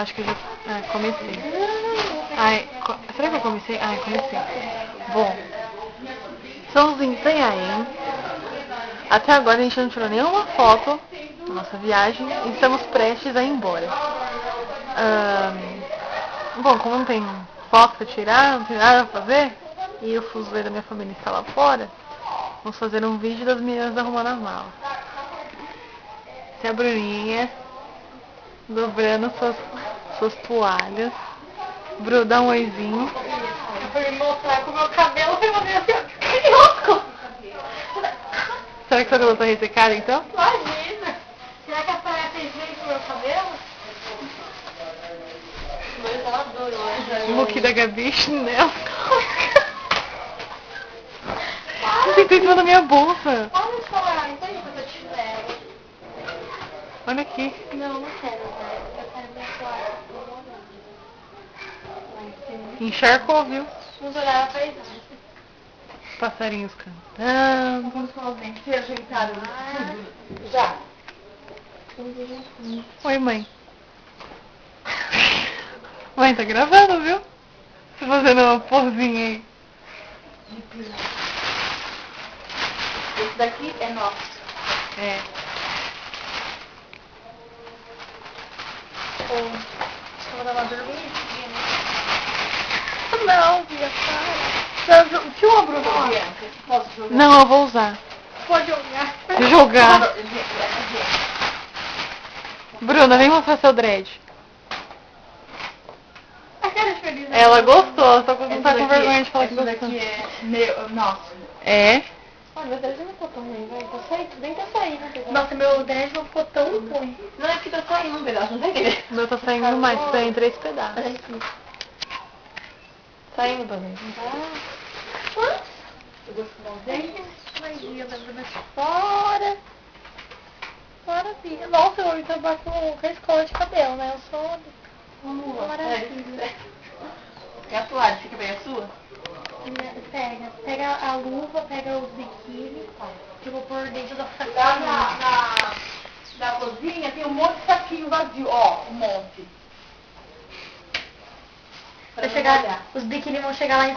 Acho que eu já comecei. Será que eu comecei? Comecei. Bom, estamos em Itanhaém. Até agora a gente não tirou nenhuma foto da nossa viagem e estamos prestes a ir embora. Bom, como não tem foto pra tirar, não tem nada pra fazer, e o fuzuê da minha família está lá fora, vamos fazer um vídeo das meninas arrumando as malas. Essa é a Bruninha, dobrando suas toalhas. Bru, dá um oizinho. Eu fui mostrar com o meu cabelo e mandei assim, ó, que louco! Será que sua cabelo tá ressecada então? Imagina! Será que a praia fez bem com o meu cabelo? Mas ela adorou. Look da Gabi, chinelo. Você tem em cima da minha bolsa. Olha só, então eu tô de chinelo. Olha aqui. Não, não quero, né? Eu quero minha toalha. Encharcou, viu? Vamos olhar a paisagem. Passarinhos cantando. Vamos com os dentes ajeitados. Já. Oi, mãe. Mãe, tá gravando, viu? Você fazendo uma porzinha aí. Esse daqui é nosso. É. Vou dar uma dormidinha, né? Não, filha, para. Tinha uma Bruna lá. Posso jogar? Não, eu vou usar. Pode jogar. Jogar. Bruna, vem mostrar seu dread. A cara de feliz. Ela gostou, só que não tá com vergonha de falar que esse gostou. daqui é meu, nosso. É? Olha, meu dread não ficou tão ruim, vai. Tá saindo, nem tá saindo. Nossa, meu dread não ficou tão ruim. Não é que tá saindo um pedaço, não tá entendendo? O meu tá saindo mais, tá saindo em 3 pedaços. Saindo também. Quantos? Eu vou fumar os dentes. Maria, da Bruna de fora. Maravilha. Nossa, eu vou trabalhar com a escola de cabelo, né? Eu sou... Maravilha. É a toalha, fica bem a sua? Pega a luva, pega os biquíni, que eu vou pôr dentro da Lá sacola. na cozinha tem um monte de saquinho vazio, ó, um monte. Vai chegar, os biquíni vão chegar lá em